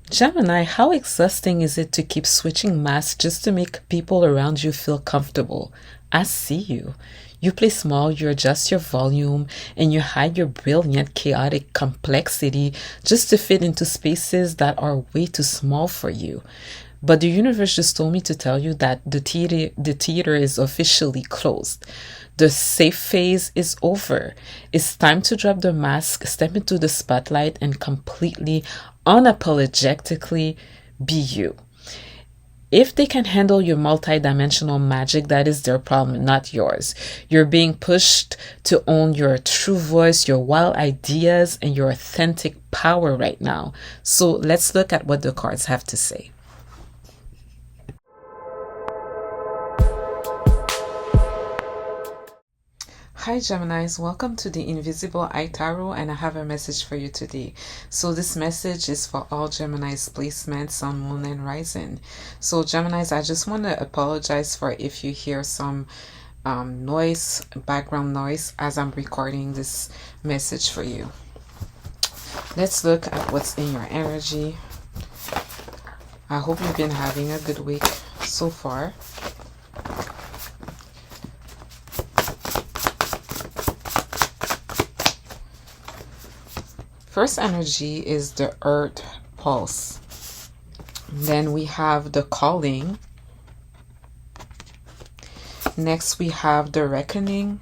Gemini, how exhausting is it to keep switching masks just to make people around you feel comfortable? I see you. You play small, you adjust your volume, and you hide your brilliant, chaotic complexity just to fit into spaces that are way too small for you. But the universe just told me to tell you that the theater is officially closed. The safe phase is over. It's time to drop the mask, step into the spotlight, and completely, unapologetically be you. If they can handle your multidimensional magic, that is their problem, not yours. You're being pushed to own your true voice, your wild ideas, and your authentic power right now. So let's look at what the cards have to say. Hi Geminis, welcome to the Invisible Eye Tarot, and I have a message for you today. So this message is for all Geminis placements, Sun, Moon, and Rising. So Geminis, I just want to apologize for if you hear some noise, background noise, as I'm recording this message for you. Let's look at what's in your energy. I hope you've been having a good week so far. First energy is the earth pulse. Then we have the calling. Next we have the reckoning.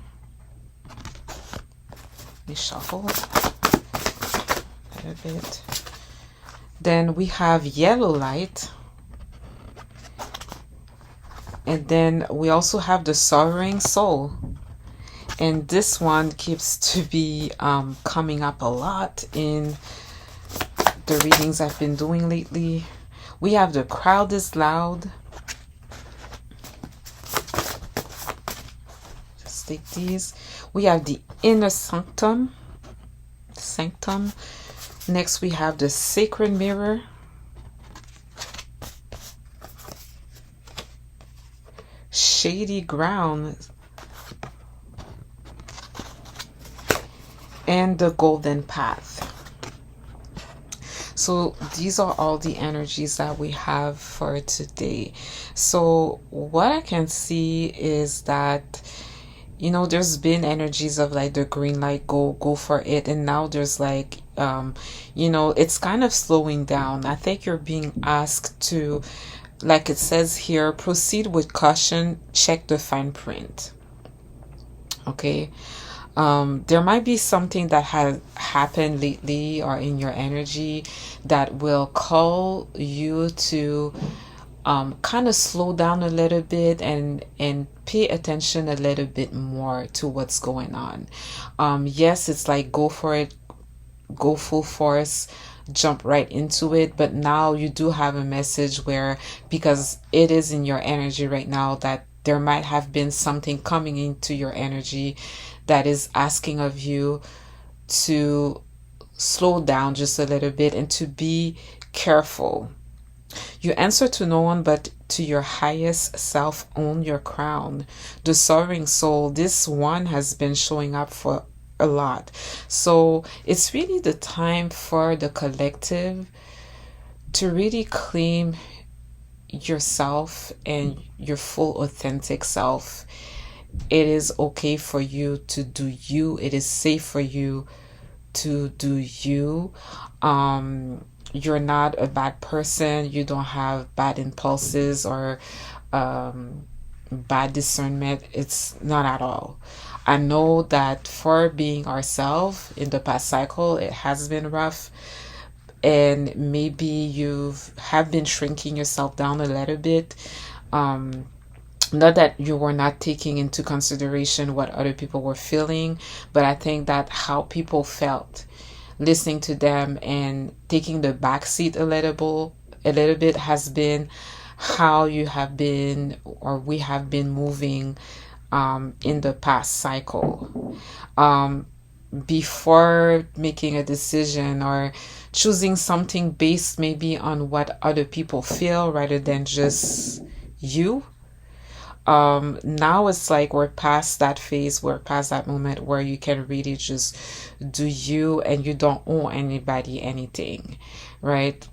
Let me shuffle a little bit. Then we have yellow light. And then we also have the soaring soul. And this one keeps to be coming up a lot in the readings I've been doing lately. We have the crowd is loud. Just take these. We have the inner sanctum. Sanctum. Next we have the sacred mirror. Shady ground. And the golden path. So these are all the energies that we have for today. So what I can see is that, you know, there's been energies of like the green light, go for it, and now there's like you know, it's kind of slowing down. I think you're being asked to, like it says here, proceed with caution, check the fine print. Okay. There might be something that has happened lately or in your energy that will call you to kind of slow down a little bit and pay attention a little bit more to what's going on. Yes, it's like go for it, go full force, jump right into it, but now you do have a message where, because it is in your energy right now, that there might have been something coming into your energy that is asking of you to slow down just a little bit and to be careful. You answer to no one but to your highest self. Own your crown. The soaring soul, this one has been showing up for a lot. So it's really the time for the collective to really claim yourself and your full authentic self. It is okay for you to do you. It is safe for you to do you. You're not a bad person. You don't have bad impulses or bad discernment. It's not at all. I know that for being ourselves in the past cycle, it has been rough. And maybe you have been shrinking yourself down a little bit. Not that you were not taking into consideration what other people were feeling, but I think that how people felt, listening to them and taking the back seat a little bit has been how you have been, or we have been moving in the past cycle. Before making a decision or choosing something based maybe on what other people feel rather than just you. Now it's like we're past that phase, we're past that moment where you can really just do you and you don't owe anybody anything, right?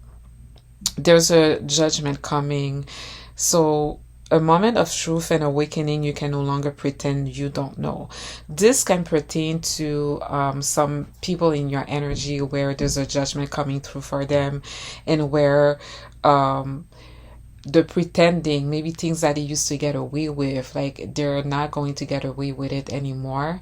there's a judgment coming. So, a moment of truth and awakening, you can no longer pretend you don't know. This can pertain to some people in your energy where there's a judgment coming through for them, and where um, the pretending, maybe things that they used to get away with, like they're not going to get away with it anymore.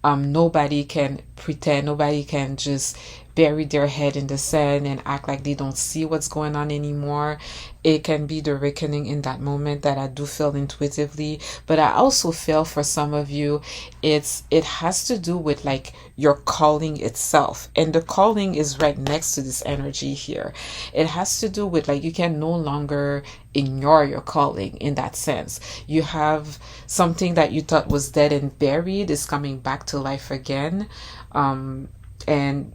Nobody can pretend, nobody can just bury their head in the sand and act like they don't see what's going on anymore. It can be the reckoning in that moment that I do feel intuitively, but I also feel for some of you, it has to do with like your calling itself, and the calling is right next to this energy here. It has to do with like you can no longer ignore your calling in that sense. You have something that you thought was dead and buried is coming back to life again. And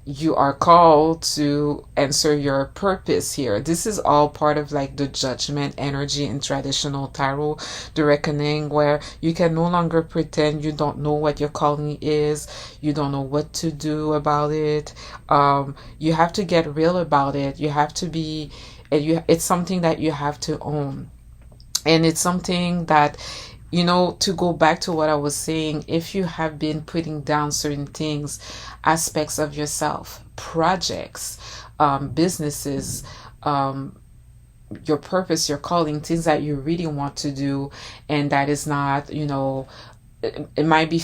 you are called to answer your purpose here. This is all part of like the judgment energy in traditional tarot, the reckoning, where you can no longer pretend you don't know what your calling is, you don't know what to do about it. You have to get real about it. You have to be, and it's something that you have to own. And it's something that, to go back to what I was saying, if you have been putting down certain things, aspects of yourself, projects, businesses, your purpose, your calling, things that you really want to do, and that is not, it might be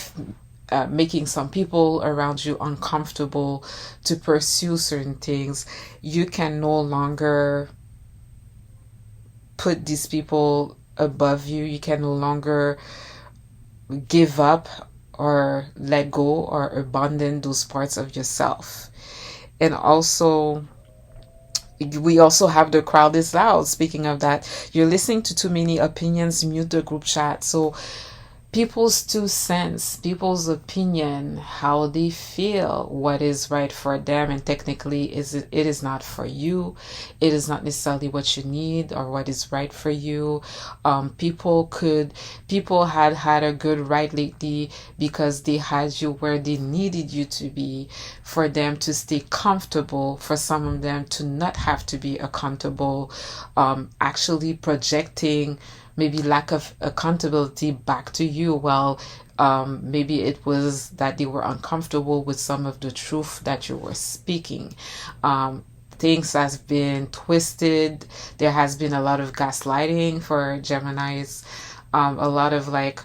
making some people around you uncomfortable to pursue certain things, you can no longer put these people above you. You can no longer give up or let go or abandon those parts of yourself. And also, we also have the crowd is loud. Speaking of that, you're listening to too many opinions, mute the group chat. So people's 2 cents, people's opinion, how they feel, what is right for them, and technically it is not for you. It is not necessarily what you need or what is right for you. People had a good ride lately because they had you where they needed you to be, for them to stay comfortable, for some of them to not have to be accountable, actually projecting maybe lack of accountability back to you. Well, maybe it was that they were uncomfortable with some of the truth that you were speaking. Things has been twisted. There has been a lot of gaslighting for Geminis. A lot of like,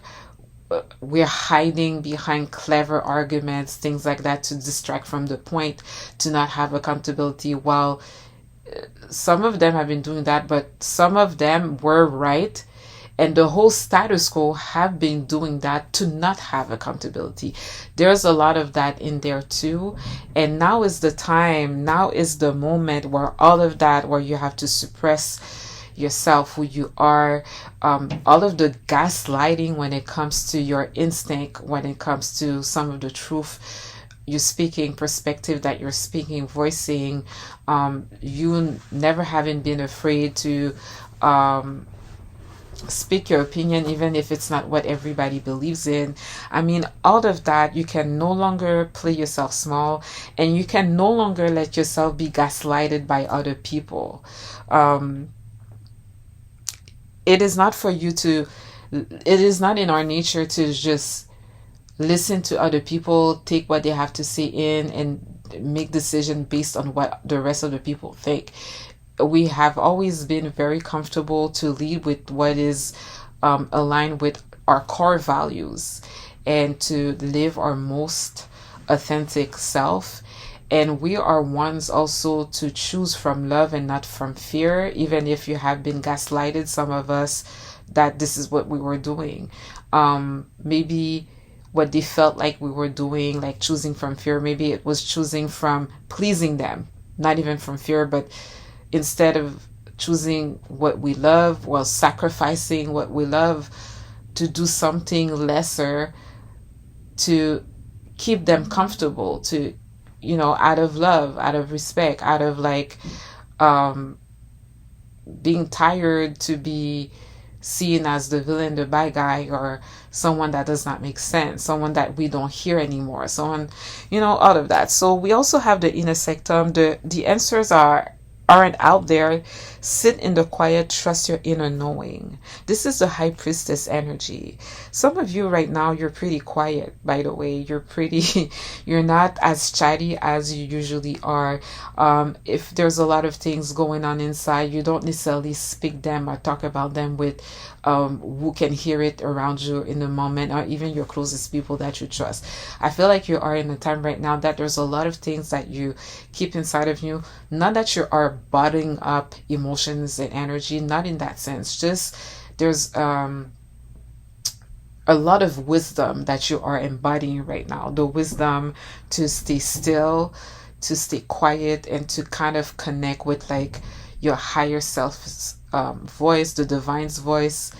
we're hiding behind clever arguments, things like that, to distract from the point, to not have accountability. While some of them have been doing that, but some of them were right, and the whole status quo have been doing that to not have accountability. There's a lot of that in there too. And now is the time, now is the moment where all of that, where you have to suppress yourself, who you are, all of the gaslighting when it comes to your instinct, when it comes to some of the truth you're speaking, perspective that you're speaking, voicing, you never having been afraid to speak your opinion, even if it's not what everybody believes in. I mean, all of that, you can no longer play yourself small, and you can no longer let yourself be gaslighted by other people. It is not for you to, it is not in our nature to just listen to other people, take what they have to say in, and make decisions based on what the rest of the people think. We have always been very comfortable to lead with what is aligned with our core values, and to live our most authentic self. And we are ones also to choose from love and not from fear, even if you have been gaslighted, some of us, that this is what we were doing. Maybe what they felt like we were doing, like choosing from fear, maybe it was choosing from pleasing them, not even from fear, but instead of choosing what we love, well, sacrificing what we love to do something lesser to keep them comfortable, to, out of love, out of respect, out of like being tired to be seen as the villain, the bad guy, or someone that does not make sense, someone that we don't hear anymore, someone, all of that. So we also have the inner sectum. The answers are aren't out there, sit in the quiet, trust your inner knowing. This is the high priestess energy. Some of you right now, you're pretty quiet, by the way. You're pretty, you're not as chatty as you usually are. If there's a lot of things going on inside, you don't necessarily speak them or talk about them with who can hear it around you in the moment, or even your closest people that you trust. I feel like you are in a time right now that there's a lot of things that you keep inside of you. Not that you are bottling up emotions and energy, not in that sense. Just there's a lot of wisdom that you are embodying right now. The wisdom to stay still, to stay quiet, and to kind of connect with like your higher self's voice, the divine's voice,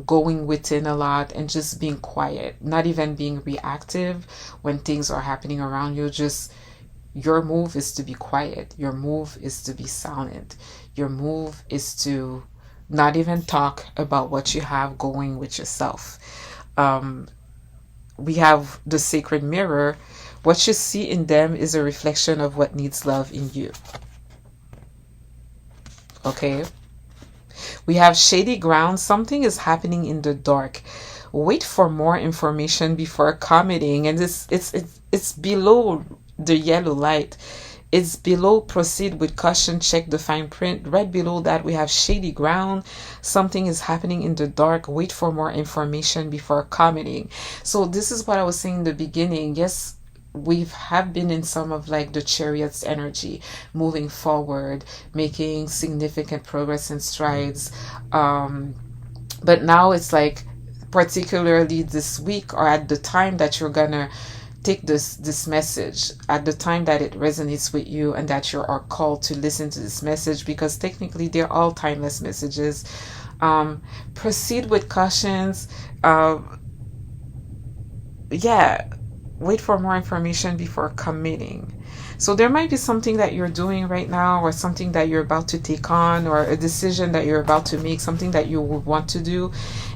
going within a lot and just being quiet, not even being reactive when things are happening around you. Just your move is to be quiet. Your move is to be silent. Your move is to not even talk about what you have going with yourself. Um, we have the sacred mirror. What you see in them is a reflection of what needs love in you. Okay? We have shady ground. Something is happening in the dark. Wait for more information before committing. And it's below the yellow light. It's below proceed with caution, check the fine print. Right below that, we have shady ground. Something is happening in the dark. Wait for more information before committing. So this is what I was saying in the beginning. Yes, we have been in some of like the chariot's energy, moving forward, making significant progress and strides. But now it's like, particularly this week or at the time that you're gonna take this message, at the time that it resonates with you and that you are called to listen to this message, because technically they're all timeless messages. Proceed with cautions. Yeah, wait for more information before committing. So there might be something that you're doing right now, or something that you're about to take on, or a decision that you're about to make, something that you would want to do.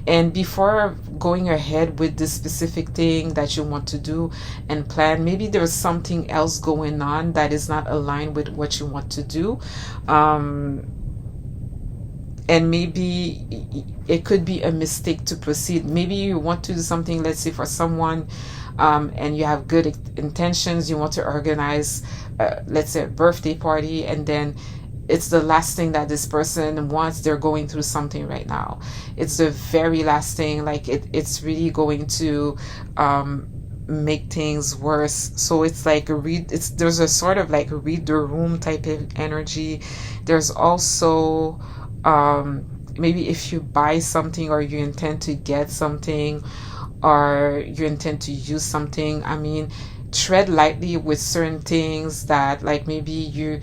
And before going ahead with this specific thing that you want to do and plan, maybe there's something else going on that is not aligned with what you want to do. And maybe it could be a mistake to proceed. Maybe you want to do something, let's say for someone, and you have good intentions, you want to organize, let's say, a birthday party, and then it's the last thing that this person wants. They're going through something right now. It's the very last thing. Like it's really going to make things worse. So it's like there's a sort of like read the room type of energy. There's also maybe if you buy something, or you intend to get something, or you intend to use something, I mean, tread lightly with certain things that, like, maybe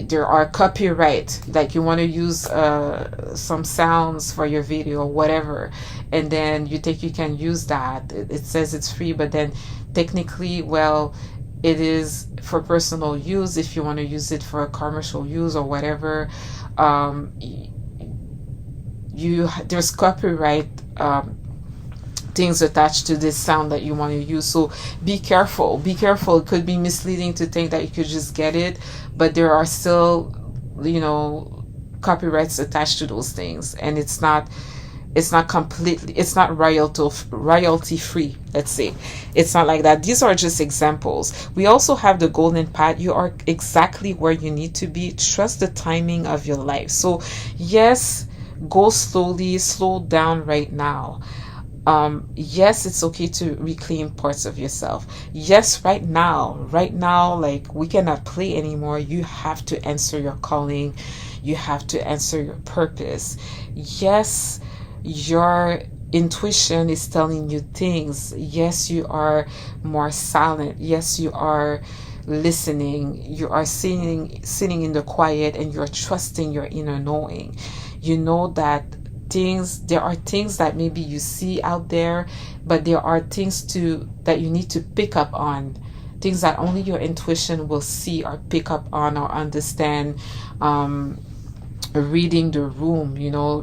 there are copyright, like you want to use some sounds for your video or whatever, and then you think you can use that. It says it's free, but then technically, well, it is for personal use. If you want to use it for commercial use or whatever, there's copyright things attached to this sound that you want to use. So be careful. It could be misleading to think that you could just get it, but there are still, copyrights attached to those things, and it's not completely, it's not royalty free, let's say. It's not like that. These are just examples. We also have the golden path. You are exactly where you need to be. Trust the timing of your life. So yes, go slowly, slow down right now. Yes, it's okay to reclaim parts of yourself. Yes, right now, like, we cannot play anymore. You have to answer your calling. You have to answer your purpose. Yes, your intuition is telling you things. Yes, you are more silent. Yes, you are listening. You are sitting in the quiet, and you're trusting your inner knowing. You know that there are things that maybe you see out there, but there are things that you need to pick up on, things that only your intuition will see or pick up on or understand. Reading the room,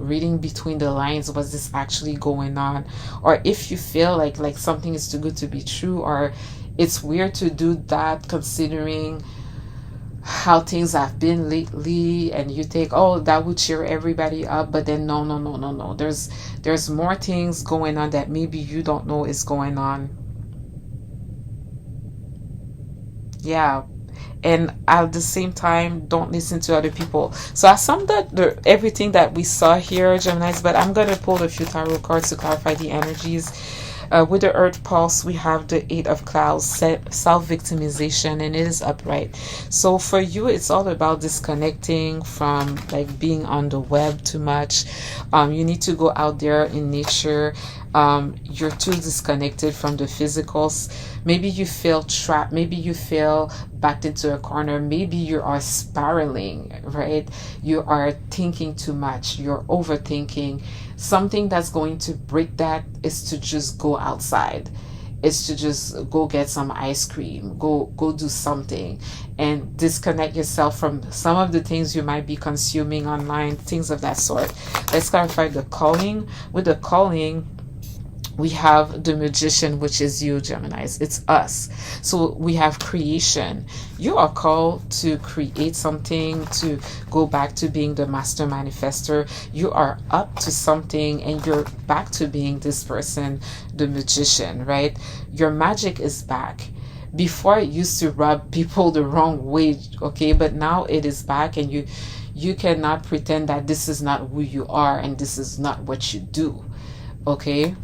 reading between the lines, what's this actually going on? Or if you feel like something is too good to be true, or it's weird to do that, considering how things have been lately, and you think, oh, that would cheer everybody up, but then no, no, no, no, no, there's more things going on that maybe you don't know is going on. Yeah. And at the same time, don't listen to other people. So I summed up everything that we saw here, Geminis, but I'm going to pull a few tarot cards to clarify the energies. With the Earth Pulse, we have the Eight of Clouds, self-victimization, and it is upright. So for you, it's all about disconnecting from like being on the web too much. You need to go out there in nature. You're too disconnected from the physicals. Maybe you feel trapped. Maybe you feel backed into a corner. Maybe you are spiraling, right? You are thinking too much. You're overthinking. Something that's going to break that is to just go outside. It's to just go get some ice cream, go do something, and disconnect yourself from some of the things you might be consuming online, things of that sort. Let's clarify the calling. With the calling, we have the Magician, which is you, Geminis. It's us. So we have creation. You are called to create something, to go back to being the master manifester. You are up to something and you're back to being this person, the Magician, right? Your magic is back. Before, it used to rub people the wrong way, okay? But now it is back, and you cannot pretend that this is not who you are and this is not what you do, okay?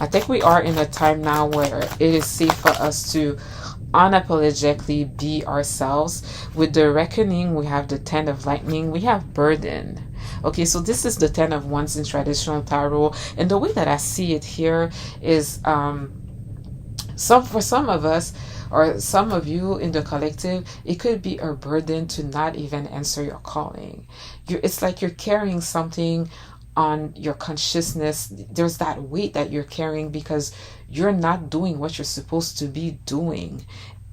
I think we are in a time now where it is safe for us to unapologetically be ourselves. With the Reckoning, we have the Ten of Lightning, we have burden. Okay, so this is the Ten of Wands in traditional tarot, and the way that I see it here is for some of us, or some of you in the collective, it could be a burden to not even answer your calling. It's like you're carrying something on your consciousness. There's that weight that you're carrying because you're not doing what you're supposed to be doing,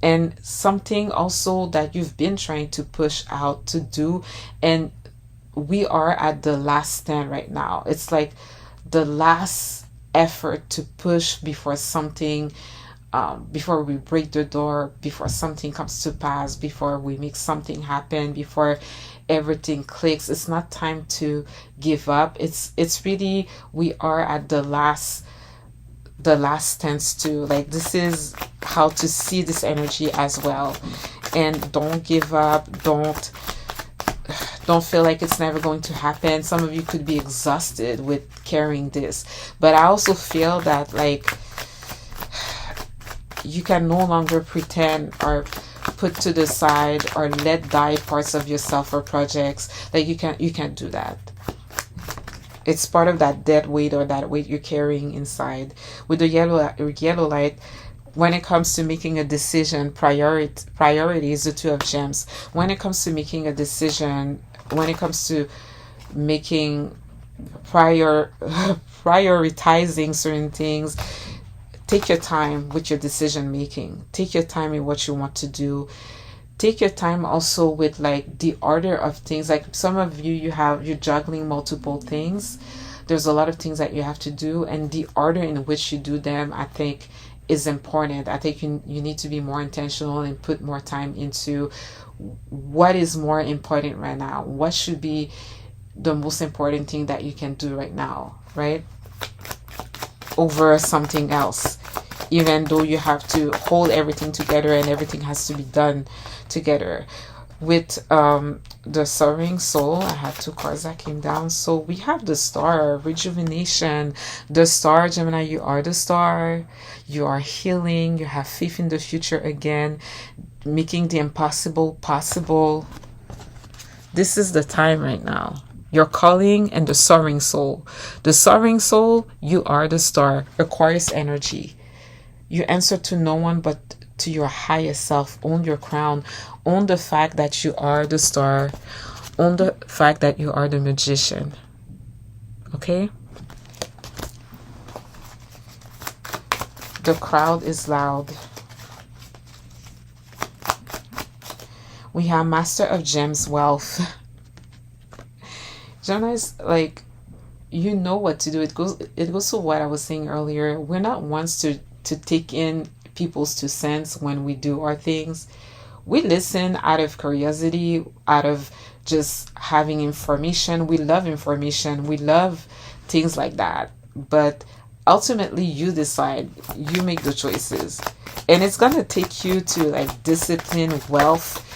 and something also that you've been trying to push out to do. And we are at the last stand right now. It's like the last effort to push before something, before we break the door, before something comes to pass, before we make something happen, before everything clicks. It's not time to give up. It's really, we are at the last stance too. Like, this is how to see this energy as well. And don't give up. Don't feel like it's never going to happen. Some of you could be exhausted with carrying this, but I also feel that, like, you can no longer pretend or put to the side or let die parts of yourself or projects. Like, you can't do that. It's part of that dead weight, or that weight you're carrying inside. With the yellow light, when it comes to making a decision, priority is the Two of Gems. When it comes to making a decision, when it comes to making prioritizing certain things, take your time with your decision making. Take your time in what you want to do. Take your time also with, like, the order of things. Like, some of you, you're juggling multiple things. There's a lot of things that you have to do, and the order in which you do them, I think, is important. I think you need to be more intentional and put more time into what is more important right now. What should be the most important thing that you can do right now, right? Over something else, even though you have to hold everything together and everything has to be done together. With the Soaring Soul, I have two cards that came down. So we have the Star, rejuvenation. The Star, Gemini, you are the Star. You are healing. You have faith in the future again, making the impossible possible. This is the time right now. Your calling and the Soaring Soul. The Soaring Soul, you are the Star. Aquarius energy. You answer to no one but to your highest self. Own your crown. Own the fact that you are the Star. Own the fact that you are the Magician. Okay? The crowd is loud. We have Master of Gems, wealth. Gemini's, like, you know what to do. It goes to what I was saying earlier. We're not ones to take in people's 2 cents when we do our things. we listen out of curiosity, out of just having information. We love information. We love things like that. But ultimately, you decide, you make the choices. And it's going to take you to like discipline, wealth,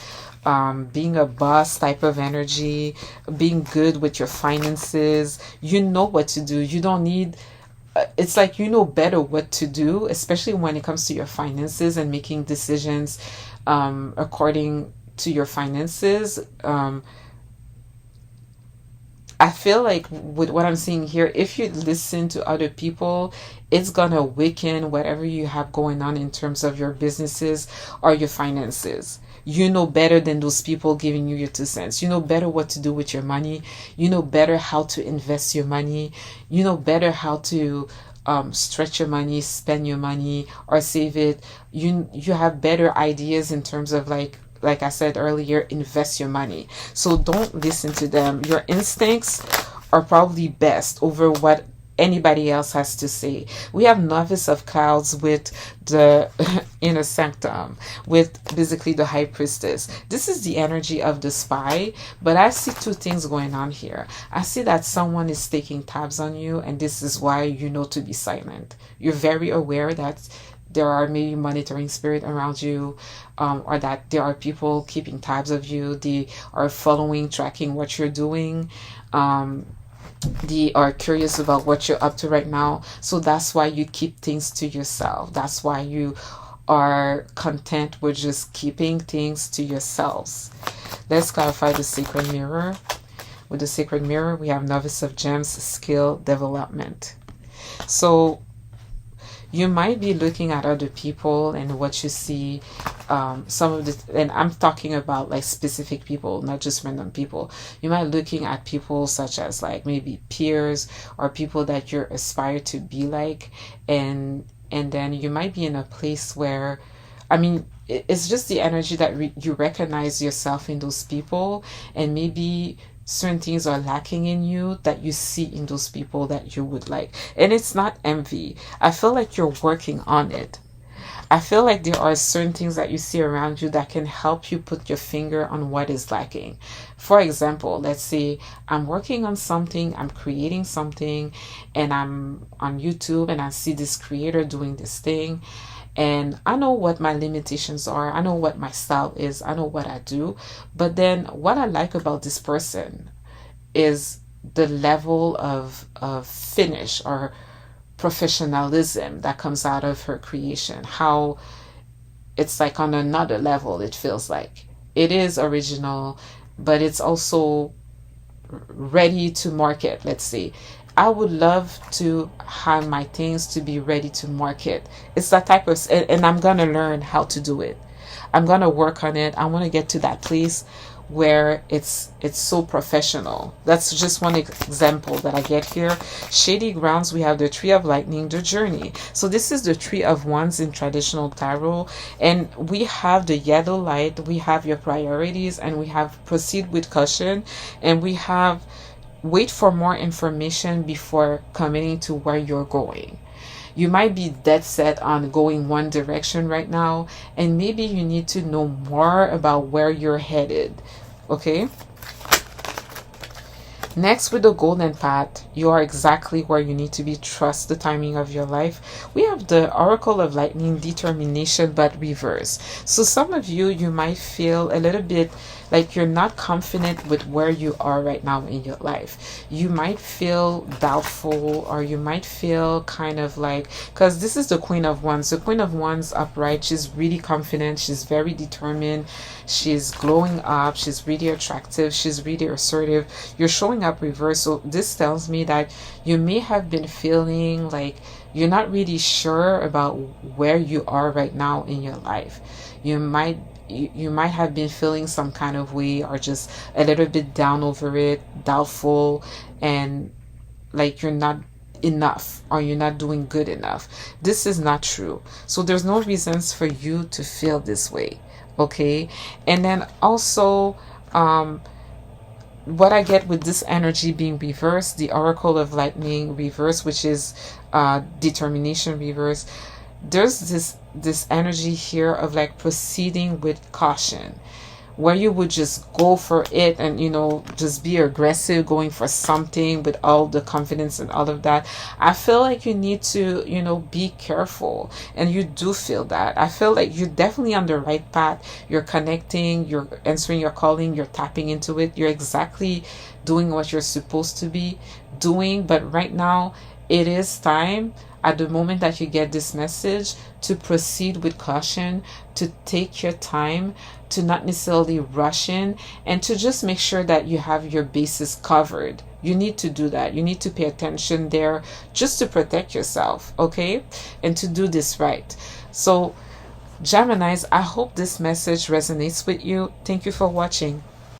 being a boss type of energy, being good with your finances. You know what to do. You don't need, it's like you know better what to do, especially when it comes to your finances and making decisions according to your finances. I feel like with what I'm seeing here, if you listen to other people, it's gonna weaken whatever you have going on in terms of your businesses or your finances. You know better than those people giving you your 2 cents. You know better what to do with your money. You know better how to invest your money. You know better how to stretch your money, spend your money, or save it. You have better ideas in terms of like I said earlier, invest your money. So don't listen to them. Your instincts are probably best over what anybody else has to say. We have novice of clouds with the inner sanctum, with basically the high priestess. This is the energy of the spy, but I see two things going on here. I see that someone is taking tabs on you, and this is why you know to be silent. You're very aware that there are maybe monitoring spirit around you, or that there are people keeping tabs of you. They are following, tracking what you're doing. They are curious about what you're up to right now. So that's why you keep things to yourself. That's why you are content with just keeping things to yourselves. Let's clarify the sacred mirror. With the sacred mirror, we have novice of gems, skill development. So you might be looking at other people and what you see, some of the, and I'm talking about like specific people, not just random people. You might be looking at people such as like maybe peers or people that you're aspire to be like, and then you might be in a place where, I mean, it's just the energy that you recognize yourself in those people, and maybe certain things are lacking in you that you see in those people that you would like. And it's not envy. I feel like you're working on it. I feel like there are certain things that you see around you that can help you put your finger on what is lacking. For example, let's say I'm working on something, I'm creating something, and I'm on YouTube and I see this creator doing this thing. And I know what my limitations are. I know what my style is. I know what I do. But then what I like about this person is the level of finish or professionalism that comes out of her creation. How it's like on another level, it feels like. It is original, but it's also ready to market, let's say. I would love to have my things to be ready to market. It's that type of, and I'm going to learn how to do it. I'm going to work on it. I want to get to that place where it's so professional. That's just one example that I get here. Shady grounds, we have the tree of lightning, the journey. So this is the tree of wands in traditional tarot, and we have the yellow light, we have your priorities, and we have proceed with caution, and we have wait for more information before committing to where you're going. You might be dead set on going one direction right now, and maybe you need to know more about where you're headed. Okay? Next, with the golden path, you are exactly where you need to be. Trust the timing of your life. We have the oracle of lightning, determination, but reverse. So some of you, you might feel a little bit like you're not confident with where you are right now in your life. You might feel doubtful, or you might feel kind of like, because this is the Queen of Wands. The Queen of Wands upright, she's really confident, she's very determined, she's glowing up, she's really attractive, she's really assertive. You're showing up reverse. So this tells me that you may have been feeling like you're not really sure about where you are right now in your life. You might have been feeling some kind of way, or just a little bit down over it, doubtful, and like you're not enough, or you're not doing good enough. This is not true. So there's no reasons for you to feel this way. Okay? And then also, what I get with this energy being reversed, the oracle of lightning reverse, which is determination reverse, there's this energy here of like proceeding with caution, where you would just go for it and, you know, just be aggressive, going for something with all the confidence and all of that. I feel like you need to, you know, be careful, and you do feel that. I feel like you're definitely on the right path. You're connecting, you're answering your calling, you're tapping into it, you're exactly doing what you're supposed to be doing. But right now, it is time, at the moment that you get this message, to proceed with caution, to take your time, to not necessarily rush in, and to just make sure that you have your bases covered. You need to do that. You need to pay attention there just to protect yourself, okay? And to do this right. So, Geminis, I hope this message resonates with you. Thank you for watching.